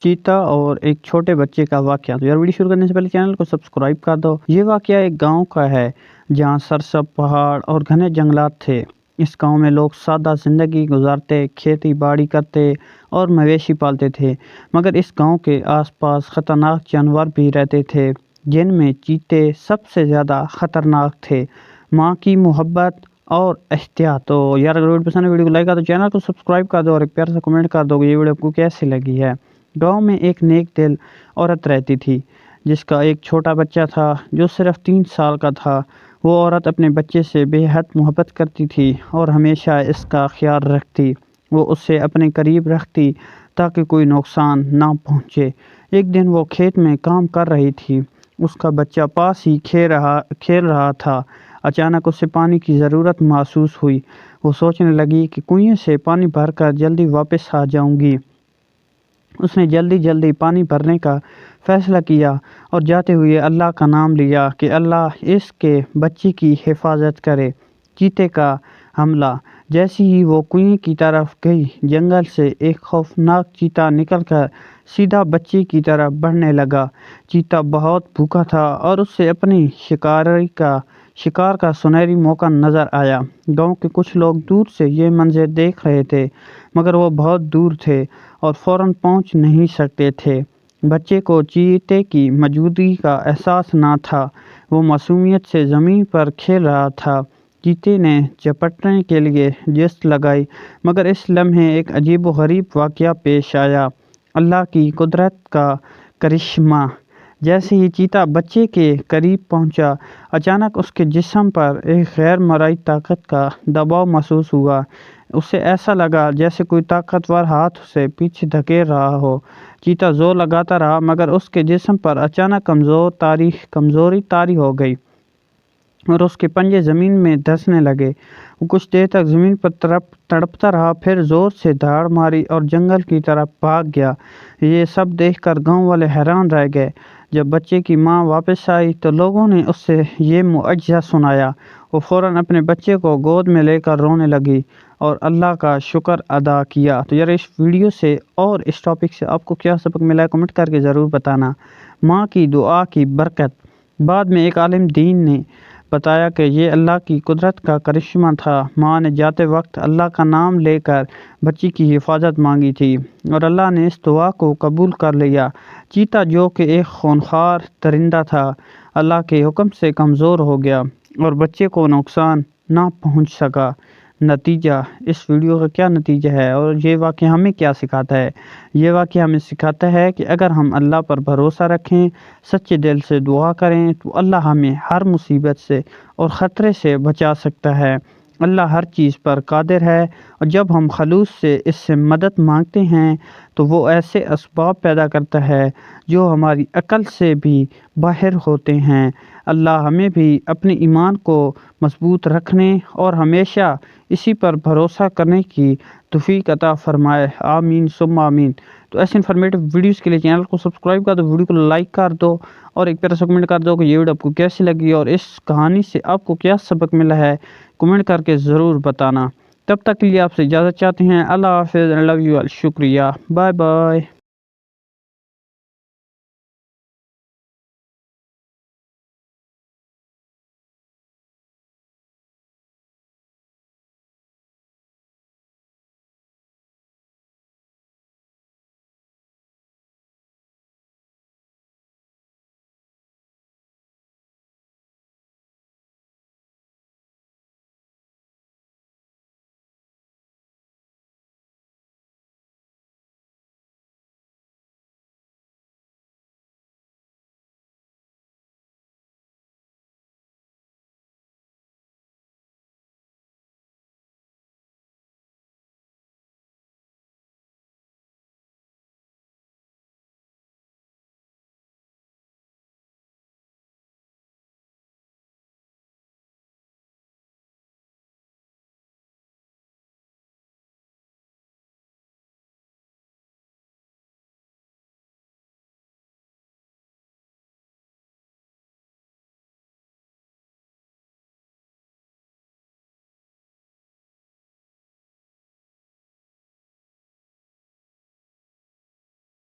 چیتا اور ایک چھوٹے بچے کا واقعہ۔ تو یار ویڈیو شروع کرنے سے پہلے چینل کو سبسکرائب کر دو۔ یہ واقعہ ایک گاؤں کا ہے جہاں سرسب پہاڑ اور گھنے جنگلات تھے۔ اس گاؤں میں لوگ سادہ زندگی گزارتے، کھیتی باڑی کرتے اور مویشی پالتے تھے، مگر اس گاؤں کے آس پاس خطرناک جانور بھی رہتے تھے، جن میں چیتے سب سے زیادہ خطرناک تھے۔ ماں کی محبت اور احتیاط۔ تو یار اگر ویڈیو پسند ہے ویڈیو کو لائک کر دو، چینل کو سبسکرائب کر دو اور ایک پیارا سا کمنٹ کر دو کہ یہ ویڈیو آپ کو کیسی لگی ہے۔ گاؤں میں ایک نیک دل عورت رہتی تھی جس کا ایک چھوٹا بچہ تھا جو صرف 3 سال کا تھا۔ وہ عورت اپنے بچے سے بے حد محبت کرتی تھی اور ہمیشہ اس کا خیال رکھتی۔ وہ اسے اپنے قریب رکھتی تاکہ کوئی نقصان نہ پہنچے۔ ایک دن وہ کھیت میں کام کر رہی تھی، اس کا بچہ پاس ہی کھیل رہا تھا۔ اچانک اسے پانی کی ضرورت محسوس ہوئی۔ وہ سوچنے لگی کہ کنویں سے پانی بھر کر جلدی واپس آ جاؤں گی۔ اس نے جلدی پانی بھرنے کا فیصلہ کیا اور جاتے ہوئے اللہ کا نام لیا کہ اللہ اس کے بچے کی حفاظت کرے۔ چیتے کا حملہ۔ جیسے ہی وہ کنویں کی طرف گئی، جنگل سے ایک خوفناک چیتا نکل کر سیدھا بچے کی طرف بڑھنے لگا۔ چیتا بہت بھوکا تھا اور اسے اپنی شکار کا سنہری موقع نظر آیا۔ گاؤں کے کچھ لوگ دور سے یہ منظر دیکھ رہے تھے، مگر وہ بہت دور تھے اور فوراً پہنچ نہیں سکتے تھے۔ بچے کو چیتے کی موجودگی کا احساس نہ تھا۔ وہ معصومیت سے زمین پر کھیل رہا تھا۔ چیتے نے جھپٹنے کے لیے جست لگائی، مگر اس لمحے ایک عجیب و غریب واقعہ پیش آیا۔ اللہ کی قدرت کا کرشمہ۔ جیسے ہی چیتا بچے کے قریب پہنچا، اچانک اس کے جسم پر ایک غیر مرئی طاقت کا دباؤ محسوس ہوا۔ اسے ایسا لگا جیسے کوئی طاقتور ہاتھ اسے پیچھے دھکیل رہا ہو۔ چیتا زور لگاتا رہا، مگر اس کے جسم پر اچانک کمزوری طاری ہو گئی اور اس کے پنجے زمین میں دھنسنے لگے۔ وہ کچھ دیر تک زمین پر تڑپتا رہا، پھر زور سے دھاڑ ماری اور جنگل کی طرف بھاگ گیا۔ یہ سب دیکھ کر گاؤں والے حیران رہ گئے۔ جب بچے کی ماں واپس آئی تو لوگوں نے اس سے یہ معجزہ سنایا۔ وہ فوراً اپنے بچے کو گود میں لے کر رونے لگی اور اللہ کا شکر ادا کیا۔ تو یار اس ویڈیو سے اور اس ٹاپک سے آپ کو کیا سبق ملا ہے کمنٹ کر کے ضرور بتانا۔ ماں کی دعا کی برکت۔ بعد میں ایک عالم دین نے بتایا کہ یہ اللہ کی قدرت کا کرشمہ تھا۔ ماں نے جاتے وقت اللہ کا نام لے کر بچی کی حفاظت مانگی تھی اور اللہ نے اس دعا کو قبول کر لیا۔ چیتا جو کہ ایک خونخوار درندہ تھا، اللہ کے حکم سے کمزور ہو گیا اور بچے کو نقصان نہ پہنچ سکا۔ نتیجہ۔ اس ویڈیو کا کیا نتیجہ ہے اور یہ واقعہ ہمیں کیا سکھاتا ہے؟ یہ واقعہ ہمیں سکھاتا ہے کہ اگر ہم اللہ پر بھروسہ رکھیں، سچے دل سے دعا کریں تو اللہ ہمیں ہر مصیبت سے اور خطرے سے بچا سکتا ہے۔ اللہ ہر چیز پر قادر ہے اور جب ہم خلوص سے اس سے مدد مانگتے ہیں تو وہ ایسے اسباب پیدا کرتا ہے جو ہماری عقل سے بھی باہر ہوتے ہیں۔ اللہ ہمیں بھی اپنے ایمان کو مضبوط رکھنے اور ہمیشہ اسی پر بھروسہ کرنے کی توفیق عطا فرمائے۔ آمین ثم آمین۔ تو ایسے انفارمیٹو ویڈیوز کے لیے چینل کو سبسکرائب کر دو، ویڈیو کو لائک کر دو اور ایک پیارا سا کمنٹ کر دو کہ یہ ویڈیو آپ کو کیسی لگی اور اس کہانی سے آپ کو کیا سبق ملا ہے، کمنٹ کر کے ضرور بتانا۔ تب تک کے لیے آپ سے اجازت چاہتے ہیں۔ اللہ حافظ۔ I love you all۔ شکریہ۔ Bye bye.